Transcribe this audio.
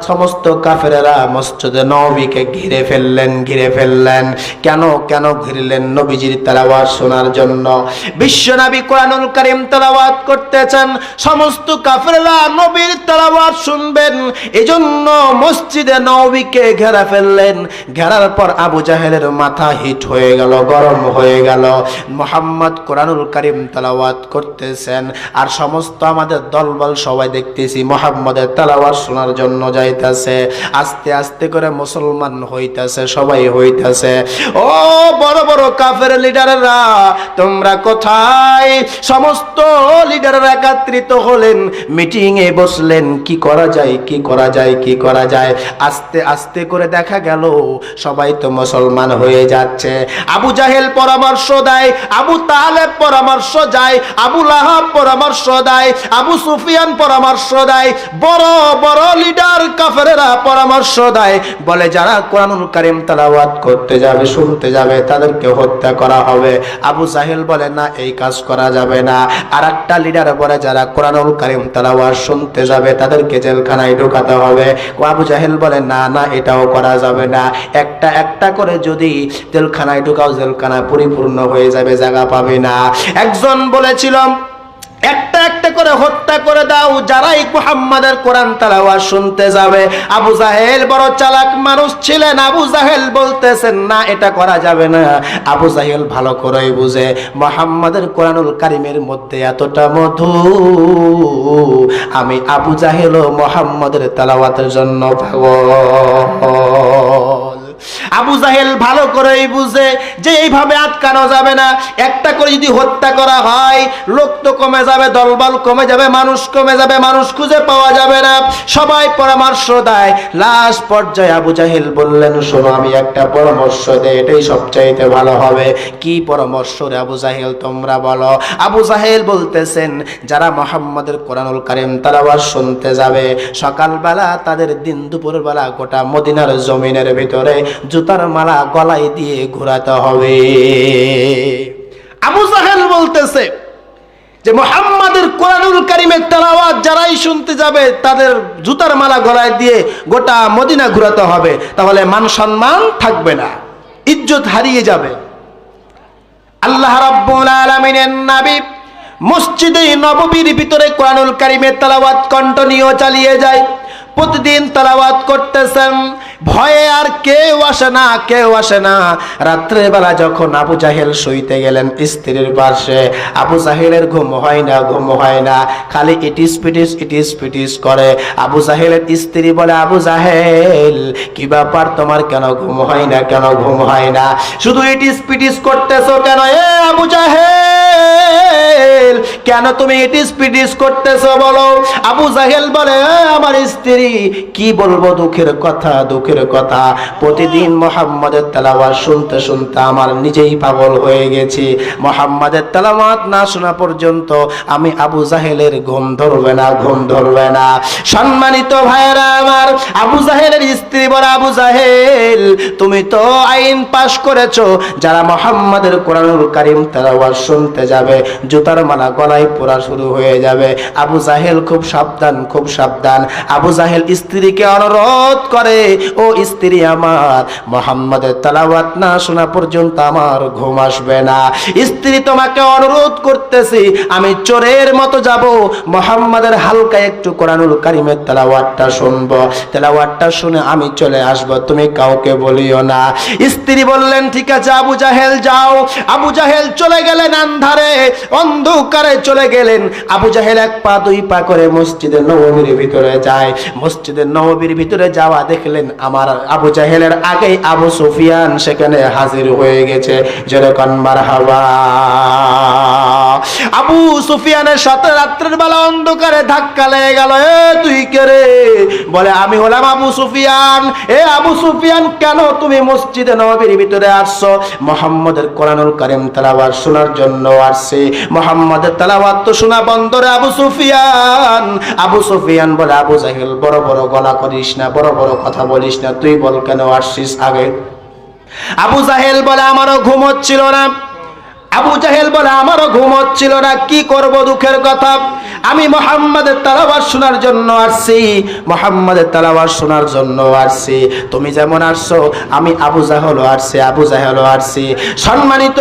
সমস্ত কাফেরেরা মসজিদে নববীকে ঘিরে ফেললেন। কেন ঘিরলেন? নবীজির তেলাওয়াত শোনার জন্য। বিশ্বনবী কোরআনুল কারীম তেলাওয়াত করতেছেন, সমস্ত কাফেরেরা নবীর তেলাওয়াত শুনবেন, এজন্য মসজিদে নববীকে ঘেরা ফেললেন। ঘেরার পর আবু জাহেলের মাথা হিট হয়ে গেল, গরম হয়ে গেল। মুহাম্মদ কোরআনুল কারীম তেলাওয়াত করতেছেন, আর সমস্ত আমাদের দলবল সবাই দেখতেছি মুহাম্মদের তেলাওয়াত শোনার জন্য যাইতেছে। আস্তে আস্তে করে মুসলমান হইতাছে, সবাই হইতাছে। ও বড় বড় কাফের লিডাররা, তোমরা কোথায়? সমস্ত লিডাররা একত্রিত হলেন, মিটিং এ বসলেন, কি করা যায়। আস্তে আস্তে করে দেখা গেল সবাই তো মুসলমান হয়ে যাচ্ছে। আবু জাহেল পরামর্শ দেয়, আবু তালেব পরামর্শ দেয়, আবু লাহাব পরামর্শ দেয়, আবু সুফিয়ান পরামর্শ দেয়, বড় বড় লিডার কাফেরেরা পরামর্শ দেয়, বলে যারা কোরআনুল কারীম তেলাওয়াত করতে যাবে, শুনতে যাবে, তাদেরকে হত্যা করা হবে। আবু জাহেল বলে না, এই কাজ করা যাবে না। আর একটা লিডার বলে যারা কোরআনুল কারীম তেলাওয়াত শুনতে যাবে তাদেরকে জেলখানায় ঢোকাতে হবে। আবু জাহেল বলে না, এটাও করা যাবে না। একটা একটা করে যদি জেলখানায় ঢোকাও, জেলখানা পরিপূর্ণ হয়ে যাবে, জায়গা পাবে না। একজন বলেছিল একটা একটা করে হত্যা করে দাও যারাই মুহাম্মাদের কোরআন তেলাওয়াত শুনতে যাবে। আবু জাহেল বড় চালাক মানুষ ছিলেন, আবু জাহেল বলতেছেন না, এটা করা যাবে না। আবু জাহেল ভালো করেই বুঝে মুহাম্মাদের কোরআনুল কারীমের মধ্যে এতটা মধু, আমি আবু জাহেল ও মুহাম্মাদের তেলাওয়াতের জন্য পাগল। আবু জাহেল ভালো করেই বুঝে যে এইভাবে আটকানো যাবে না। একটা করে যদি হত্যা করা হয়, লোক তো কমে যাবে, দলবল কমে যাবে, মানুষ কমে যাবে, মানুষ খুঁজে পাওয়া যাবে না। সবাই পরামর্শ দেয়। লাস্ট পর্যায়ে আবু জাহেল বললেন, শোনো আমি একটা পরামর্শ দেই, এটাই সবচাইতে ভালো হবে। কি পরামর্শ রে আবু জাহেল, তোমরা বলো। আবু জাহেল বলতেছেন, যারা মুহাম্মাদের কোরআনুল কারীম তেলাওয়াত শুনতে যাবে, সকালবেলা তাদের দিন দুপুর বেলা গোটা মদিনার জমিনের ভিতরে জুতার মালা গলায় দিয়ে ঘোরাতে হবে। আবু জাহেল বলতেছে যে মুহাম্মাদের কোরআনুল কারীমের তেলাওয়াত যারাই শুনতে যাবে তাদের জুতার মালা গলায় দিয়ে গোটা মদিনা ঘোরাতে হবে, তাহলে মান সম্মান থাকবে না, ইজ্জত হারিয়ে যাবে। আল্লাহ রাব্বুল আলামিনের নবী মসজিদে নববীর ভিতরে কোরআনুল কারীমের তেলাওয়াত কন্টিনিউ চালিয়ে যায়। প্রতিদিন তেলাওয়াত করতেছেন, ভয়ে আর কেউ আসে না। রাত্রে বেলা যখন আবু জাহেল শুইতে গেলেন স্ত্রীর পাশে, আবু জাহেলের ঘুম হয় না, খালি ইটিস পিটিস করে। আবু জাহেলের স্ত্রী বলে, আবু জাহেল কি ব্যাপার, তোমার কেন ঘুম হয় না, শুধু ইটিস পিটিস করতেছো কেন? এ আবু জাহেল, কেন তুমি ইটিস পিটিস করতেছো বলো? আবু জাহেল বলে, আমার স্ত্রী, কি বলবো দুঃখের কথা। প্রতিদিন মুহাম্মাদের তেলাওয়াত শুনতে শুনতে আমার নিজেই পাগল হয়ে গেছি। মুহাম্মাদের তেলাওয়াত না শোনা পর্যন্ত আমি আবু জাহেলের ঘুম ধরবে না। সম্মানিত ভাইরা আমার, আবু জাহেলের স্ত্রী বলে, আবু জাহেল তুমি তো আইন পাশ করেছো, যারা মুহাম্মাদের কোরআনুল কারীম তেলাওয়াত শুনতে যাবে জুতার মালা গলায় পরা শুরু হয়ে যাবে। আবু জাহেল খুব সাবধান। আবু জাহেল স্ত্রীকে অনুরোধ করে, ও স্ত্রী আমার, মুহাম্মাদের তেলাওয়াত না শোনা পর্যন্ত আমার ঘুম আসবে না। স্ত্রী, তোমাকে অনুরোধ করতেছি, আমি চোরের মতো যাব, মুহাম্মাদের হালকা একটু কোরআনুল কারীমের তেলাওয়াতটা শুনবো, তেলাওয়াতটা শুনে আমি চলে আসব, তুমি কাউকে বলিও না। স্ত্রী বললেন, ঠিক আছে আবু জাহেল যাও। আবু জাহেল চলে গেলেন আন্ধারে, অন্ধকারে চলে গেলেন। আবু জাহেল এক পা দুই পা করে মসজিদে নববীর ভিতরে যায়। মসজিদের নববীর ভিতরে যাওয়া দেখলেন আমার আবু জাহেলের আগেই আবু সুফিয়ান সেখানে হাজির হয়ে গেছে। যেরকম মারহাবা। আবু সুফিয়ানের সাথে রাত্রের বেলা অন্ধকারে ধাক্কা লেগে গেল। এ তুই কে রে? বলে, আমি হলাম আবু সুফিয়ান। এ আবু সুফিয়ান, কেন তুমি মসজিদে নববীর ভিতরে আসছো? মুহাম্মাদের কোরআনুল কারীম তেলাওয়াত শোনার জন্য আসছি। মুহাম্মাদের তেলাওয়াত তো শোনা বন্ধ রে আবু সুফিয়ান। আবু সুফিয়ান বলে, আবু জাহেল বড় বড় গলা করিস না, বড় বড় কথা বলিস না, তুই বল কেন আসছিস আগে। আবু জাহেল বলে, আমারও ঘুম হচ্ছিল না। কি করব, দুঃখের কথা। আমি মুহাম্মাদের তেলাওয়াত শোনার জন্য আসছি, মুহাম্মাদের তেলাওয়াত শোনার জন্য আসছি। তুমি যেমন আসছো, আমি আবু জাহেলও আসছি, আবু জাহেলও আসছি। সম্মানিত